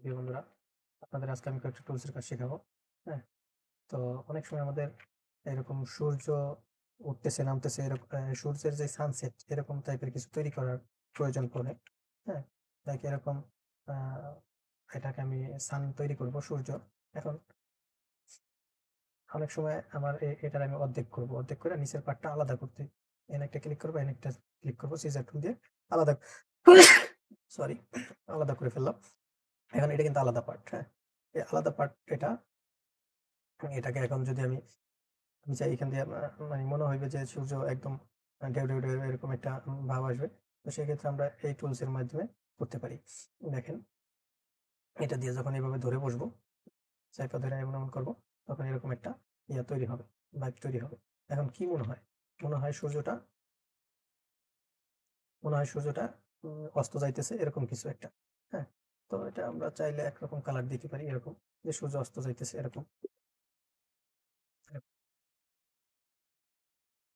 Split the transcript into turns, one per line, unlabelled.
প্রিয় বন্ধুরা, আপনাদের আজকে আমি কয়েকটা টুলসের কাজ শেখাবো। হ্যাঁ, তো অনেক সময় আমাদের এরকম সূর্য উঠতেছে নামতেছে, এরকম সূর্যের যে সানসেট এরকম টাইপের কিছু তৈরি করার প্রয়োজন পড়ে। হ্যাঁ, লাইক এরকম আহ, এটাকে আমি সান তৈরি করব, সূর্য। এখন অনেক সময় আমার এটার আমি অর্ধেক করব, অর্ধেক করে নিচের পার্টটা আলাদা করতে এখানে একটা ক্লিক করবো, এখানে একটা ক্লিক করবো, সিজার টুল দিয়ে আলাদা সরি আলাদা করে ফেললাম। এখন এটা কিন্তু আলাদা পার্ট। হ্যাঁ, এই আলাদা পার্ট এটা, এটাকে এখন যদি আমি আমি চাই এখান দিয়ে মানে মনে হইবে যে সূর্য একদম ঢেউ ঢেউ ঢেউ এরকম একটা ভাব আসবে। তো সেক্ষেত্রে আমরা এই টুলস এর মাধ্যমে করতে পারি। দেখেন, এটা দিয়ে যখন এইভাবে ধরে বসবো, চাইপা ধরে এমন এমন করবো, তখন এরকম একটা তৈরি হবে, ভাইব তৈরি হবে। এখন কি মনে হয়? মনে হয় সূর্যটা মনে হয় সূর্যটা অস্ত যাইতেছে, এরকম কিছু একটা। হ্যাঁ, তো এটা আমরা চাইলে একরকম কালার দিতে পারি, এরকম যে সূর্য অস্ত যাইতেছে এরকম।